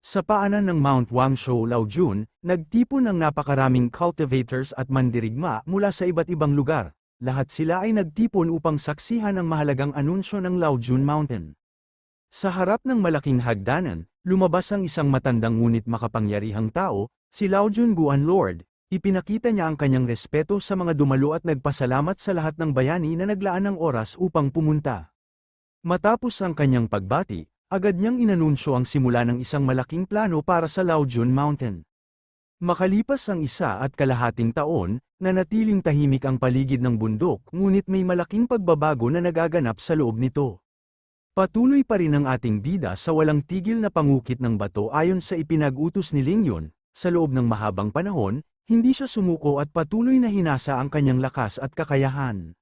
Sa paanan ng Mount Wangshou Laojun, nagtipon ang napakaraming cultivators at mandirigma mula sa iba't ibang lugar. Lahat sila ay nagtipon upang saksihan ang mahalagang anunsyo ng Laojun Mountain. Sa harap ng malaking hagdanan, lumabas ang isang matandang ngunit makapangyarihang tao, si Laojun Guan Lord. Ipinakita niya ang kanyang respeto sa mga dumalo at nagpasalamat sa lahat ng bayani na naglaan ng oras upang pumunta. Matapos ang kanyang pagbati, agad niyang inanunsyo ang simula ng isang malaking plano para sa Laojun Mountain. Makalipas ang 1.5 taon, nanatiling tahimik ang paligid ng bundok ngunit may malaking pagbabago na nagaganap sa loob nito. Patuloy pa rin ang ating bida sa walang tigil na pangukit ng bato ayon sa ipinag-utos ni Lingyun. Sa loob ng mahabang panahon, hindi siya sumuko at patuloy na hinasa ang kanyang lakas at kakayahan.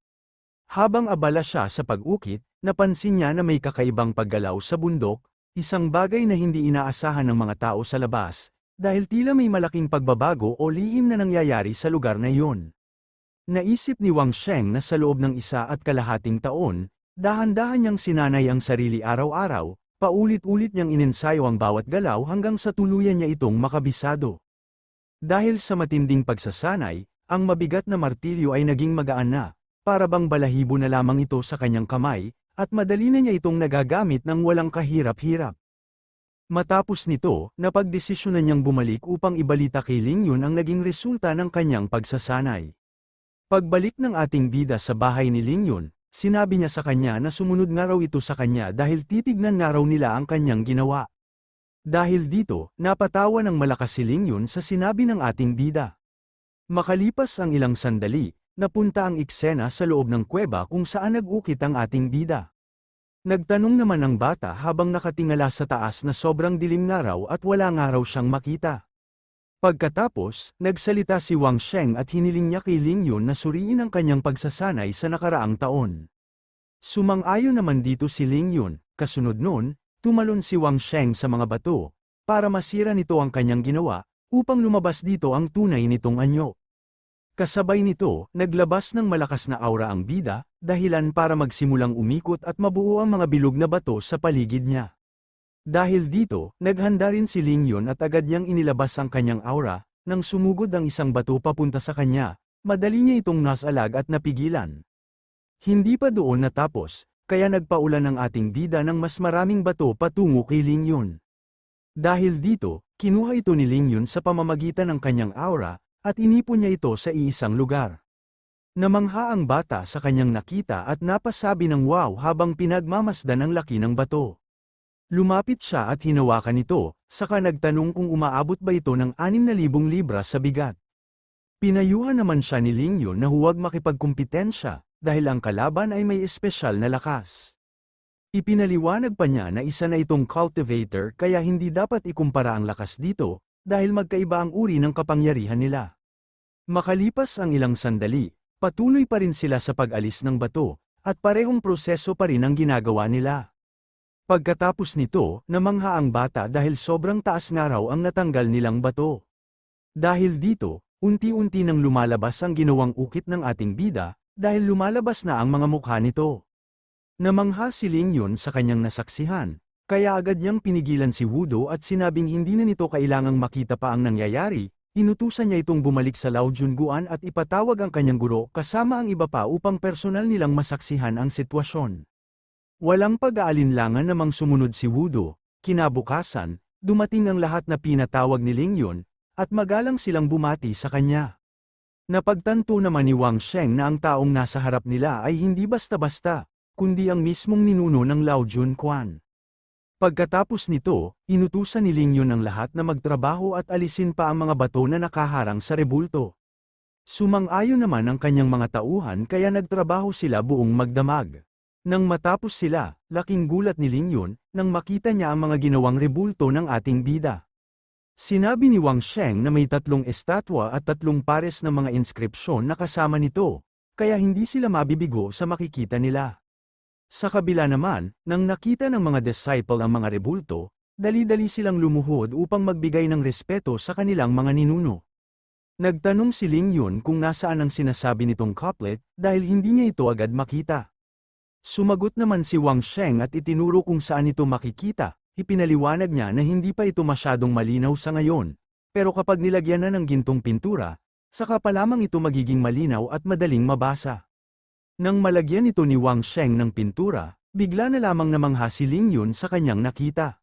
Habang abala siya sa pag-ukit, napansin niya na may kakaibang paggalaw sa bundok, isang bagay na hindi inaasahan ng mga tao sa labas, dahil tila may malaking pagbabago o lihim na nangyayari sa lugar na iyon. Naisip ni Wang Sheng na sa loob ng 1.5 taon, dahan-dahan niyang sinanay ang sarili araw-araw, paulit-ulit niyang inensayo ang bawat galaw hanggang sa tuluyan niya itong makabisado. Dahil sa matinding pagsasanay, ang mabigat na martilyo ay naging magaan na, para bang balahibo na lamang ito sa kanyang kamay, at madali na niya itong nagagamit ng walang kahirap-hirap. Matapos nito, napagdesisyonan niyang bumalik upang ibalita kay Lingyun ang naging resulta ng kanyang pagsasanay. Pagbalik ng ating bida sa bahay ni Lingyun, sinabi niya sa kanya na sumunod nga raw ito sa kanya dahil titignan nga raw nila ang kanyang ginawa. Dahil dito, napatawa ng malakas si Lingyun sa sinabi ng ating bida. Makalipas ang ilang sandali, napunta ang eksena sa loob ng kuweba kung saan nag-ukit ang ating bida. Nagtanong naman ang bata habang nakatingala sa taas na sobrang dilim nga raw at wala nga raw siyang makita. Pagkatapos, nagsalita si Wang Sheng at hiniling niya kay Lingyun na suriin ang kanyang pagsasanay sa nakaraang taon. Sumang-ayon naman dito si Lingyun, kasunod nun, tumalon si Wang Sheng sa mga bato, para masira nito ang kanyang ginawa, upang lumabas dito ang tunay nitong anyo. Kasabay nito, naglabas ng malakas na aura ang bida, dahilan para magsimulang umikot at mabuo ang mga bilog na bato sa paligid niya. Dahil dito, naghanda rin si Lingyun at agad niyang inilabas ang kanyang aura, nang sumugod ang isang bato papunta sa kanya, madali niya itong nasalag at napigilan. Hindi pa doon natapos, kaya nagpaulan ang ating bida ng mas maraming bato patungo kay Lingyun. Dahil dito, kinuha ito ni Lingyun sa pamamagitan ng kanyang aura, at inipon niya ito sa iisang lugar. Namangha ang bata sa kanyang nakita at napasabi ng wow habang pinagmamasdan ang laki ng bato. Lumapit siya at hinawakan ito, saka nagtanong kung umaabot ba ito ng 6,000 libra sa bigat. Pinayuhan naman siya ni Lingyun na huwag makipagkumpitensya, dahil ang kalaban ay may espesyal na lakas. Ipinaliwanag pa niya na isa na itong cultivator kaya hindi dapat ikumpara ang lakas dito, dahil magkaiba ang uri ng kapangyarihan nila. Makalipas ang ilang sandali, patuloy pa rin sila sa pag-alis ng bato, at parehong proseso pa rin ang ginagawa nila. Pagkatapos nito, namangha ang bata dahil sobrang taas nga raw ang natanggal nilang bato. Dahil dito, unti-unti nang lumalabas ang ginawang ukit ng ating bida, dahil lumalabas na ang mga mukha nito. Namangha si Lingyun sa kanyang nasaksihan, kaya agad niyang pinigilan si Wudo at sinabing hindi na nito kailangang makita pa ang nangyayari, inutusan niya itong bumalik sa Laojun Guan at ipatawag ang kanyang guro kasama ang iba pa upang personal nilang masaksihan ang sitwasyon. Walang pag-aalinlangan namang sumunod si Wudo, kinabukasan, dumating ang lahat na pinatawag ni Lingyun, at magalang silang bumati sa kanya. Napagtanto naman ni Wang Sheng na ang taong nasa harap nila ay hindi basta-basta, kundi ang mismong ninuno ng Laojun Quan. Pagkatapos nito, inutusan ni Lingyun ang lahat na magtrabaho at alisin pa ang mga bato na nakaharang sa rebulto. Sumang-ayon naman ang kanyang mga tauhan kaya nagtrabaho sila buong magdamag. Nang matapos sila, laking gulat ni Lingyun nang makita niya ang mga ginawang rebulto ng ating bida. Sinabi ni Wang Sheng na may 3 estatwa at 3 pares ng mga inskripsyon na kasama nito, kaya hindi sila mabibigo sa makikita nila. Sa kabila naman, nang nakita ng mga disciple ang mga rebulto, dali-dali silang lumuhod upang magbigay ng respeto sa kanilang mga ninuno. Nagtanong si Lingyun kung nasaan ang sinasabi nitong couplet dahil hindi niya ito agad makita. Sumagot naman si Wang Sheng at itinuro kung saan ito makikita, ipinaliwanag niya na hindi pa ito masyadong malinaw sa ngayon, pero kapag nilagyan na ng gintong pintura, saka pa lamang ito magiging malinaw at madaling mabasa. Nang malagyan ito ni Wang Sheng ng pintura, bigla na lamang namangha si Ling Yun sa kanyang nakita.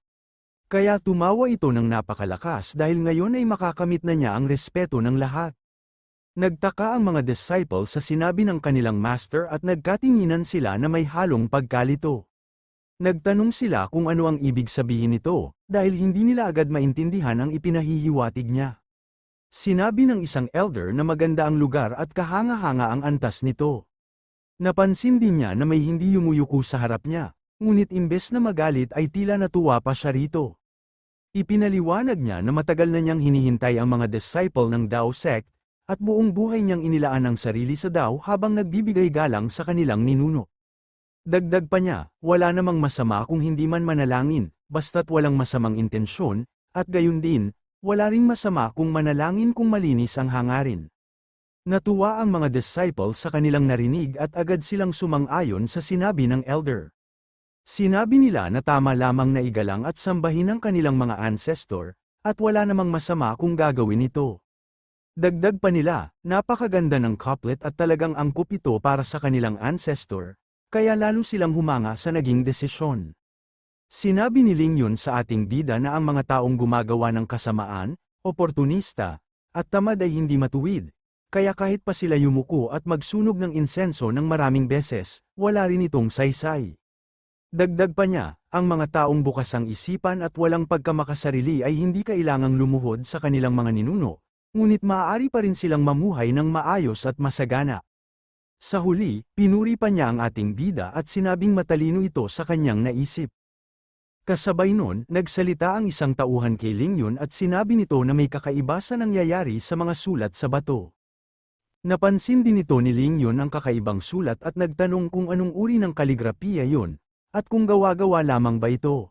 Kaya tumawa ito ng napakalakas dahil ngayon ay makakamit na niya ang respeto ng lahat. Nagtaka ang mga disciple sa sinabi ng kanilang master at nagkatinginan sila na may halong pagkalito. Nagtanong sila kung ano ang ibig sabihin nito, dahil hindi nila agad maintindihan ang ipinahihiwatig niya. Sinabi ng isang elder na maganda ang lugar at kahanga-hanga ang antas nito. Napansin din niya na may hindi yumuyuko sa harap niya, ngunit imbes na magalit ay tila natuwa pa siya rito. Ipinaliwanag niya na matagal na niyang hinihintay ang mga disciple ng Dao sect, at buong buhay niyang inilaan ang sarili sa Dao habang nagbibigay galang sa kanilang ninuno. Dagdag pa niya, wala namang masama kung hindi man manalangin, basta't walang masamang intensyon, at gayon din, wala ring masama kung manalangin kung malinis ang hangarin. Natuwa ang mga disciple sa kanilang narinig at agad silang sumang-ayon sa sinabi ng elder. Sinabi nila na tama lamang na igalang at sambahin ang kanilang mga ancestor, at wala namang masama kung gagawin ito. Dagdag pa nila, napakaganda ng couplet at talagang angkop ito para sa kanilang ancestor, kaya lalo silang humanga sa naging desisyon. Sinabi ni Ling Yun sa ating bida na ang mga taong gumagawa ng kasamaan, oportunista, at tamad ay hindi matuwid. Kaya kahit pa sila yumuko at magsunog ng insenso ng maraming beses, wala rin itong saysay. Dagdag pa niya, ang mga taong bukas ang isipan at walang pagkamakasarili ay hindi kailangang lumuhod sa kanilang mga ninuno, ngunit maaari pa rin silang mamuhay ng maayos at masagana. Sa huli, pinuri pa niya ang ating bida at sinabing matalino ito sa kanyang naisip. Kasabay nun, nagsalita ang isang tauhan kay Ling Yun at sinabi nito na may kakaiba sa nangyayari sa mga sulat sa bato. Napansin din ito ni Ling Yun ang kakaibang sulat at nagtanong kung anong uri ng kaligrapiya yun, at kung gawa-gawa lamang ba ito.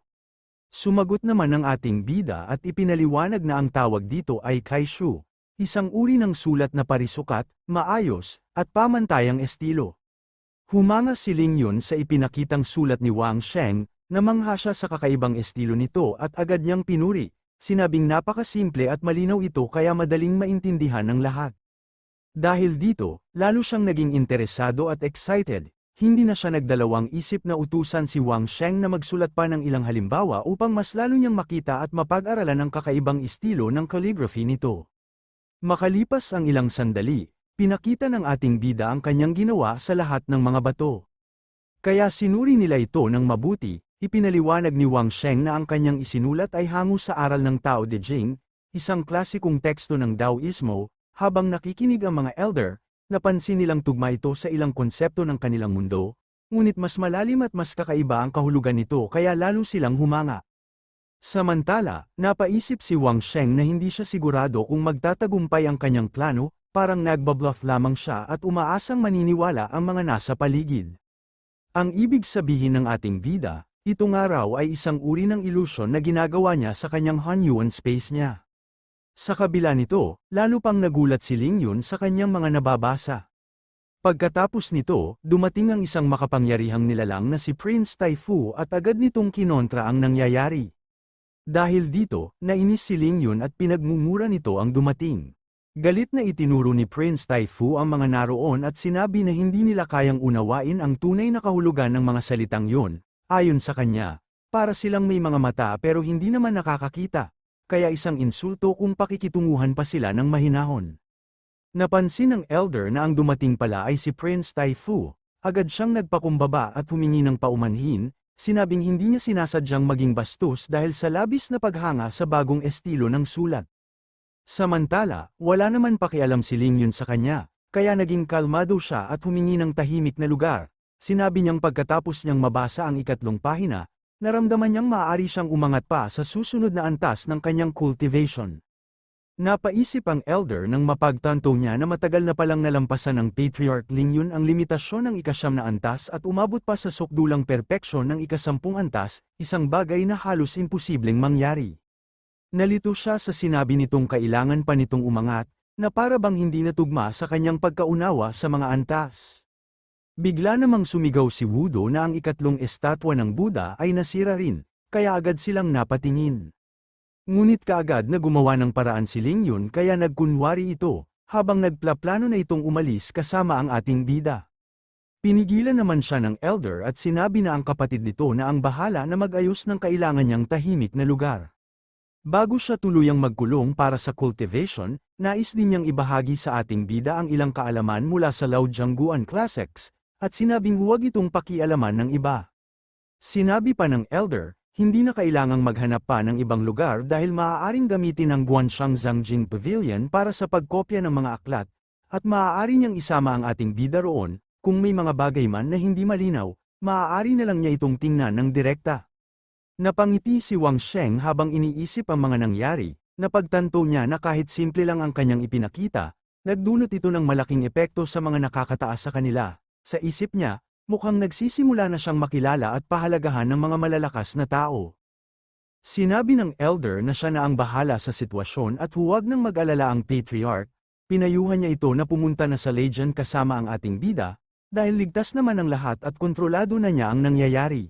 Sumagot naman ang ating bida at ipinaliwanag na ang tawag dito ay kaishu, isang uri ng sulat na parisukat, maayos, at pamantayang estilo. Humanga si Ling Yun sa ipinakitang sulat ni Wang Sheng, namangha siya sa kakaibang estilo nito at agad niyang pinuri, sinabing napakasimple at malinaw ito kaya madaling maintindihan ng lahat. Dahil dito, lalo siyang naging interesado at excited, hindi na siya nagdalawang isip na utusan si Wang Sheng na magsulat pa ng ilang halimbawa upang mas lalo niyang makita at mapag-aralan ang kakaibang estilo ng calligraphy nito. Makalipas ang ilang sandali, pinakita ng ating bida ang kanyang ginawa sa lahat ng mga bato. Kaya sinuri nila ito ng mabuti, ipinaliwanag ni Wang Sheng na ang kanyang isinulat ay hango sa aral ng Tao Te Ching, isang klasikong teksto ng Taoismo. Habang nakikinig ang mga elder, napansin nilang tugma ito sa ilang konsepto ng kanilang mundo, ngunit mas malalim at mas kakaiba ang kahulugan nito kaya lalo silang humanga. Samantala, napaisip si Wang Sheng na hindi siya sigurado kung magtatagumpay ang kanyang plano, parang nagbabluff lamang siya at umaasang maniniwala ang mga nasa paligid. Ang ibig sabihin ng ating bida, ito nga raw ay isang uri ng illusion na ginagawa niya sa kanyang Hunyuan space niya. Sa kabila nito, lalo pang nagulat si Ling Yun sa kanyang mga nababasa. Pagkatapos nito, dumating ang isang makapangyarihang nilalang na si Prince Taifu at agad nitong kinontra ang nangyayari. Dahil dito, nainis si Ling Yun at pinagmumura nito ang dumating. Galit na itinuro ni Prince Taifu ang mga naroon at sinabi na hindi nila kayang unawain ang tunay na kahulugan ng mga salitang yun. Ayon sa kanya, para silang may mga mata pero hindi naman nakakakita. Kaya isang insulto kung pakikitunguhan pa sila ng mahinahon. Napansin ng elder na ang dumating pala ay si Prince Taifu, agad siyang nagpakumbaba at humingi ng paumanhin, sinabing hindi niya sinasadyang maging bastos dahil sa labis na paghanga sa bagong estilo ng sulat. Samantala, wala naman pakialam si Ling Yun sa kanya, kaya naging kalmado siya at humingi ng tahimik na lugar. Sinabi niyang pagkatapos niyang mabasa ang 3 pahina, naramdaman niyang maaari siyang umangat pa sa susunod na antas ng kanyang cultivation. Napaisip ang elder nang mapagtanto niya na matagal na palang nalampasan ng Patriarch Ling Yun ang limitasyon ng 9 na antas at umabot pa sa sukdulang perpeksyon ng 10 antas, isang bagay na halos imposibleng mangyari. Nalito siya sa sinabi nitong kailangan pa nitong umangat, na para bang hindi natugma sa kanyang pagkaunawa sa mga antas. Bigla namang sumigaw si Wudo na ang 3 estatwa ng Buddha ay nasira rin, kaya agad silang napatingin. Ngunit kaagad na gumawa ng paraan si Ling Yun kaya nagkunwari ito, habang nagplaplano na itong umalis kasama ang ating bida. Pinigilan naman siya ng elder at sinabi na ang kapatid nito na ang bahala na mag-ayos ng kailangan niyang tahimik na lugar. Bago siya tuluyang magkulong para sa cultivation, nais din niyang ibahagi sa ating bida ang ilang kaalaman mula sa Laojiangguan Classics, at sinabing huwag itong pakialaman ng iba. Sinabi pa ng elder, hindi na kailangang maghanap pa ng ibang lugar dahil maaaring gamitin ang Guanshan Zangjing Pavilion para sa pagkopya ng mga aklat, at maaari niyang isama ang ating bida roon, kung may mga bagay man na hindi malinaw, maaari na lang niya itong tingnan ng direkta. Napangiti si Wang Sheng habang iniisip ang mga nangyari, napagtanto niya na kahit simple lang ang kanyang ipinakita, nagdulot ito ng malaking epekto sa mga nakakataas sa kanila. Sa isip niya, mukhang nagsisimula na siyang makilala at pahalagahan ng mga malalakas na tao. Sinabi ng elder na siya na ang bahala sa sitwasyon at huwag nang mag-alala ang patriarch, pinayuhan niya ito na pumunta na sa Legion kasama ang ating bida, dahil ligtas naman ang lahat at kontrolado na niya ang nangyayari.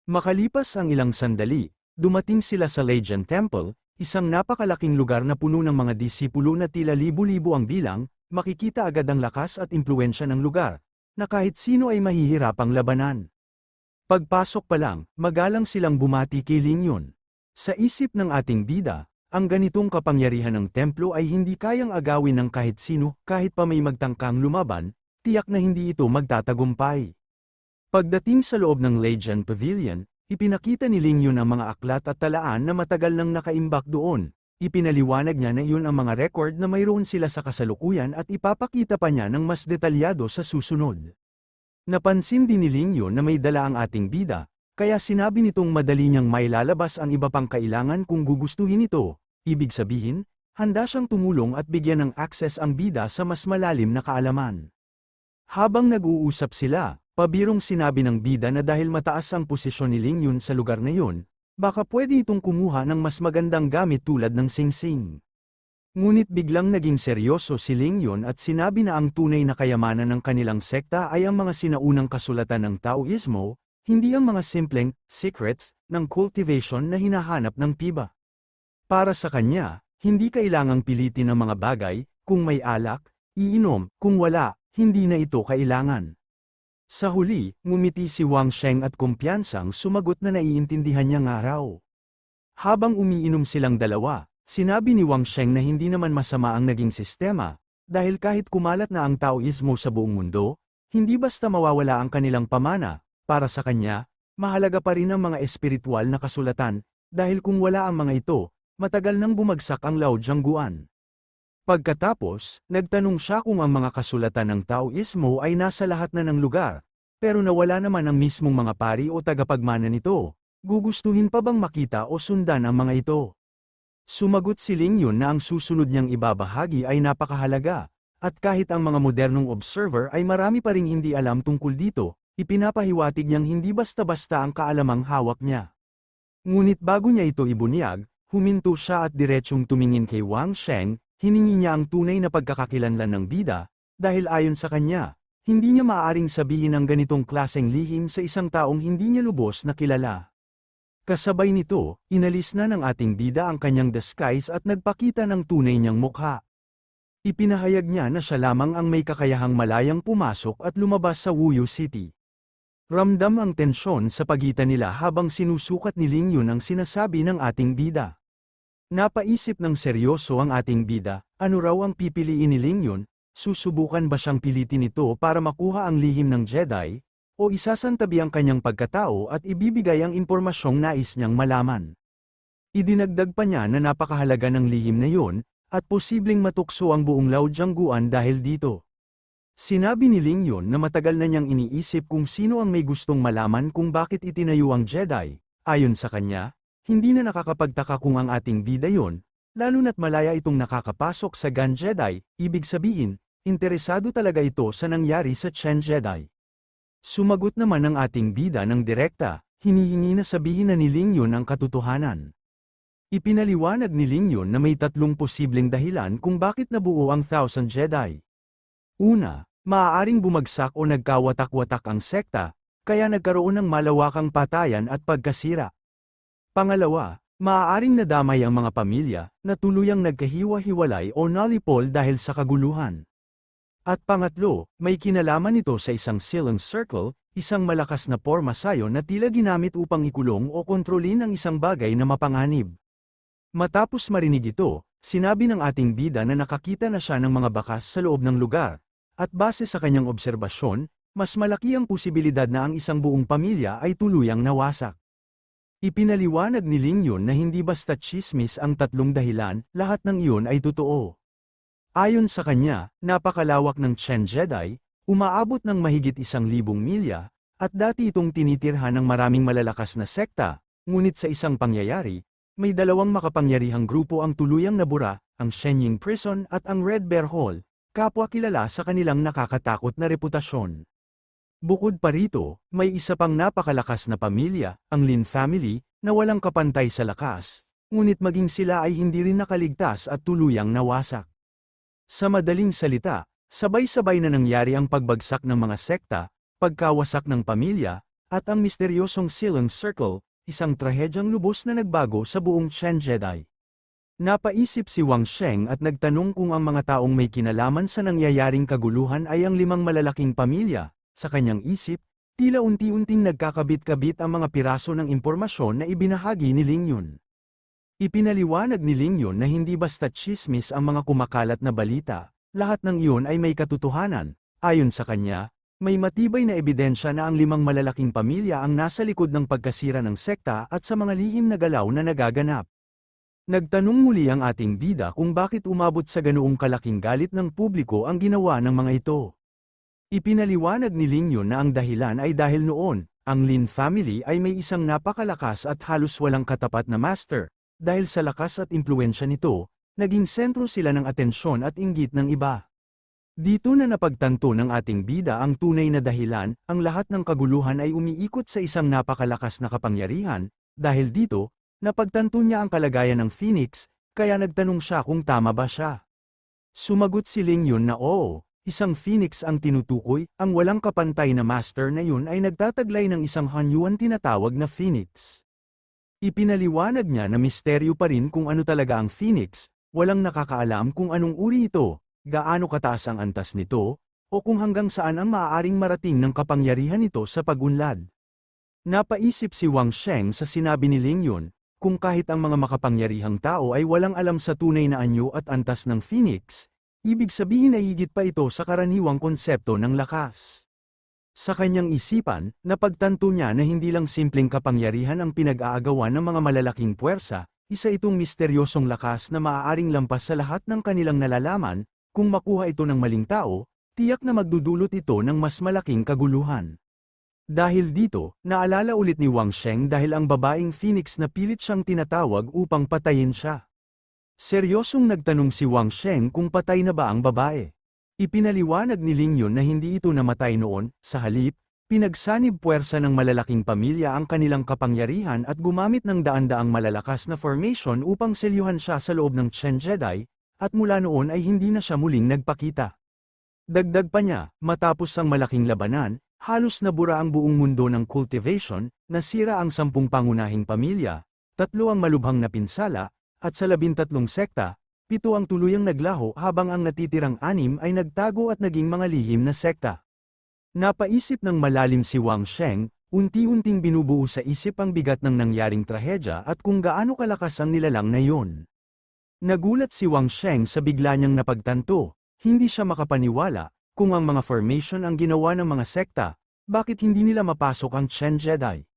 Makalipas ang ilang sandali, dumating sila sa Legion Temple, isang napakalaking lugar na puno ng mga disipulo na tila libu-libo ang bilang, makikita agad ang lakas at impluwensya ng lugar, na kahit sino ay mahihirapang labanan. Pagpasok pa lang, magalang silang bumati kay Ling Yun. Sa isip ng ating bida, ang ganitong kapangyarihan ng templo ay hindi kayang agawin ng kahit sino, kahit pa may magtangkang lumaban, tiyak na hindi ito magtatagumpay. Pagdating sa loob ng Legion Pavilion, ipinakita ni Ling Yun ang mga aklat at talaan na matagal nang nakaimbak doon. Ipinaliwanag niya na iyon ang mga record na mayroon sila sa kasalukuyan at ipapakita pa niya ng mas detalyado sa susunod. Napansin din ni Ling Yun na may dala ang ating bida, kaya sinabi nitong madali niyang mailalabas ang iba pang kailangan kung gugustuhin ito. Ibig sabihin, handa siyang tumulong at bigyan ng access ang bida sa mas malalim na kaalaman. Habang nag-uusap sila, pabirong sinabi ng bida na dahil mataas ang posisyon ni Ling Yun sa lugar na yun, baka pwede itong kumuha ng mas magandang gamit tulad ng singsing. Ngunit biglang naging seryoso si Ling Yun at sinabi na ang tunay na kayamanan ng kanilang sekta ay ang mga sinaunang kasulatan ng Taoismo, hindi ang mga simpleng secrets ng cultivation na hinahanap ng piba. Para sa kanya, hindi kailangang pilitin ang mga bagay, kung may alak, iinom, kung wala, hindi na ito kailangan. Sa huli, ngumiti si Wang Sheng at kumpiyansang sumagot na naiintindihan niya nga raw. Habang umiinom silang dalawa, sinabi ni Wang Sheng na hindi naman masama ang naging sistema, dahil kahit kumalat na ang Taoismo sa buong mundo, hindi basta mawawala ang kanilang pamana. Para sa kanya, mahalaga pa rin ang mga espiritual na kasulatan, dahil kung wala ang mga ito, matagal nang bumagsak ang Laojiangguan. Pagkatapos, nagtanong siya kung ang mga kasulatan ng Taoismo ay nasa lahat na ng lugar, pero nawala naman ang mismong mga pari o tagapagmana nito. Gugustuhin pa bang makita o sundan ang mga ito? Sumagot si Ling Yun na ang susunod niyang ibabahagi ay napakahalaga, at kahit ang mga modernong observer ay marami pa ring hindi alam tungkol dito, ipinapahiwatig niyang hindi basta-basta ang kaalamang hawak niya. Ngunit bago niya ito ibunyag, huminto siya at diretsyong tumingin kay Wang Sheng. Hiningi niya ang tunay na pagkakakilanlan ng bida, dahil ayon sa kanya, hindi niya maaaring sabihin ang ganitong klaseng lihim sa isang taong hindi niya lubos na kilala. Kasabay nito, inalis na ng ating bida ang kanyang disguise at nagpakita ng tunay niyang mukha. Ipinahayag niya na siya lamang ang may kakayahang malayang pumasok at lumabas sa Wuyu City. Ramdam ang tensyon sa pagitan nila habang sinusukat ni Ling Yun ang sinasabi ng ating bida. Napaisip ng seryoso ang ating bida, ano raw ang pipiliin ni Ling Yun, susubukan ba siyang pilitin ito para makuha ang lihim ng Jedi, o isasantabi ang kanyang pagkatao at ibibigay ang impormasyong nais niyang malaman. Idinagdag pa niya na napakahalaga ng lihim na yun, at posibleng matukso ang buong Laojiangguan dahil dito. Sinabi ni Ling Yun na matagal na niyang iniisip kung sino ang may gustong malaman kung bakit itinayo ang Jedi. Ayon sa kanya, hindi na nakakapagtaka kung ang ating bida yon, lalo na't malaya itong nakakapasok sa Gan Jedi, ibig sabihin, interesado talaga ito sa nangyari sa Chen Jedi. Sumagot naman ang ating bida ng direkta, hinihingi na sabihin na ni Ling Yun ang katotohanan. Ipinaliwanag ni Ling Yun na may tatlong posibleng dahilan kung bakit nabuo ang Thousand Jedi. Una, maaaring bumagsak o nagkawatak-watak ang sekta, kaya nagkaroon ng malawakang patayan at pagkasira. Pangalawa, maaaring nadamay ang mga pamilya na tuluyang nagkahiwa-hiwalay o nalipol dahil sa kaguluhan. At pangatlo, may kinalaman ito sa isang Silang Circle, isang malakas na porma sayo na tila ginamit upang ikulong o kontrolin ang isang bagay na mapanganib. Matapos marinig ito, sinabi ng ating bida na nakakita na siya ng mga bakas sa loob ng lugar, at base sa kanyang obserbasyon, mas malaki ang posibilidad na ang isang buong pamilya ay tuluyang nawasak. Ipinaliwanag ni Ling Yun na hindi basta tsismis ang tatlong dahilan, lahat ng iyon ay totoo. Ayon sa kanya, napakalawak ng Chen Jedi, umaabot ng mahigit 1,000 milya, at dati itong tinitirhan ng maraming malalakas na sekta, ngunit sa isang pangyayari, may dalawang makapangyarihang grupo ang tuluyang nabura, ang Shenying Prison at ang Red Bear Hall, kapwa kilala sa kanilang nakakatakot na reputasyon. Bukod pa rito, may isa pang napakalakas na pamilya, ang Lin family, na walang kapantay sa lakas, ngunit maging sila ay hindi rin nakaligtas at tuluyang nawasak. Sa madaling salita, sabay-sabay na nangyari ang pagbagsak ng mga sekta, pagkawasak ng pamilya, at ang misteryosong Silang Circle, isang trahedyang lubos na nagbago sa buong Chen Jedi. Napaisip si Wang Sheng at nagtanong kung ang mga taong may kinalaman sa nangyayaring kaguluhan ay ang 5 malalaking pamilya. Sa kanyang isip, tila unti-unting nagkakabit-kabit ang mga piraso ng impormasyon na ibinahagi ni Ling Yun. Ipinaliwanag ni Ling Yun na hindi basta tsismis ang mga kumakalat na balita, lahat ng iyon ay may katotohanan. Ayon sa kanya, may matibay na ebidensya na ang 5 malalaking pamilya ang nasa likod ng pagkasira ng sekta at sa mga lihim na galaw na nagaganap. Nagtanong muli ang ating bida kung bakit umabot sa ganoong kalaking galit ng publiko ang ginawa ng mga ito. Ipinaliwanag ni Ling Yun na ang dahilan ay dahil noon, ang Lin family ay may isang napakalakas at halos walang katapat na master. Dahil sa lakas at impluwensya nito, naging sentro sila ng atensyon at inggit ng iba. Dito na napagtanto ng ating bida ang tunay na dahilan, ang lahat ng kaguluhan ay umiikot sa isang napakalakas na kapangyarihan, dahil dito, napagtanto niya ang kalagayan ng Phoenix, kaya nagtanong siya kung tama ba siya. Sumagot si Ling Yun na oo, isang Phoenix ang tinutukoy, ang walang kapantay na master na yun ay nagtataglay ng isang hanyuan tinatawag na Phoenix. Ipinaliwanag niya na misteryo pa rin kung ano talaga ang Phoenix, walang nakakaalam kung anong uri ito, gaano kataas ang antas nito, o kung hanggang saan ang maaaring marating ng kapangyarihan nito sa pag-unlad. Napaisip si Wang Sheng sa sinabi ni Ling Yun, kung kahit ang mga makapangyarihang tao ay walang alam sa tunay na anyo at antas ng Phoenix, ibig sabihin ay higit pa ito sa karaniwang konsepto ng lakas. Sa kanyang isipan, napagtanto niya na hindi lang simpleng kapangyarihan ang pinag-aagawan ng mga malalaking puwersa, isa itong misteryosong lakas na maaaring lampas sa lahat ng kanilang nalalaman, kung makuha ito ng maling tao, tiyak na magdudulot ito ng mas malaking kaguluhan. Dahil dito, naalala ulit ni Wang Sheng dahil ang babaeng Phoenix na pilit siyang tinatawag upang patayin siya. Seryosong nagtanong si Wang Sheng kung patay na ba ang babae. Ipinaliwanag ni Ling Yun na hindi ito namatay noon, sa halip, pinagsanib puwersa ng malalaking pamilya ang kanilang kapangyarihan at gumamit ng daan-daang malalakas na formation upang selyuhan siya sa loob ng Chen Jedi, at mula noon ay hindi na siya muling nagpakita. Dagdag pa niya, matapos ang malaking labanan, halos nabura ang buong mundo ng cultivation, nasira ang 10 pangunahing pamilya, 3 ang malubhang na pinsala, at sa 13 sekta, 7 ang tuluyang naglaho habang ang natitirang 6 ay nagtago at naging mga lihim na sekta. Napaisip ng malalim si Wang Sheng, unti-unting binubuo sa isip ang bigat ng nangyaring trahedya at kung gaano kalakas ang nilalang na yun. Nagulat si Wang Sheng sa bigla niyang napagtanto, hindi siya makapaniwala, kung ang mga formation ang ginawa ng mga sekta, bakit hindi nila mapasok ang Chen Jedi?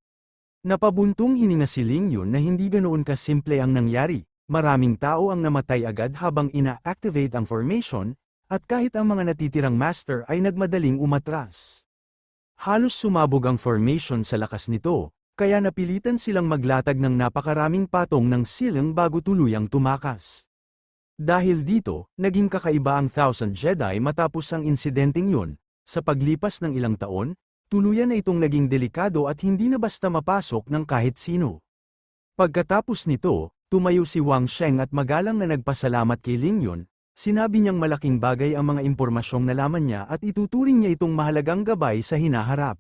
Napabuntong hininga si Ling Yun na hindi ganoon kasimple ang nangyari. Maraming tao ang namatay agad habang ina-activate ang formation, at kahit ang mga natitirang master ay nagmadaling umatras. Halos sumabog ang formation sa lakas nito, kaya napilitan silang maglatag ng napakaraming patong ng silang bago tuluyang tumakas. Dahil dito, naging kakaiba ang Thousand Jedi matapos ang insidenteng yun, sa paglipas ng ilang taon, tuluyan na itong naging delikado at hindi na basta mapasok ng kahit sino. Pagkatapos nito, tumayo si Wang Sheng at magalang na nagpasalamat kay Ling Yun, sinabi niyang malaking bagay ang mga impormasyong nalaman niya at ituturing niya itong mahalagang gabay sa hinaharap.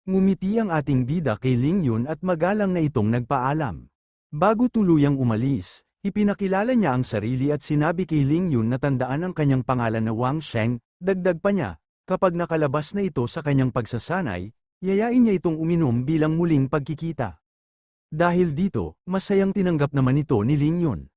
Ngumiti ang ating bida kay Ling Yun at magalang na itong nagpaalam. Bago tuluyang umalis, ipinakilala niya ang sarili at sinabi kay Ling Yun na tandaan ang kanyang pangalan na Wang Sheng, dagdag pa niya, kapag nakalabas na ito sa kanyang pagsasanay, yayain niya itong uminom bilang muling pagkikita. Dahil dito, masayang tinanggap naman ito ni Ling Yun.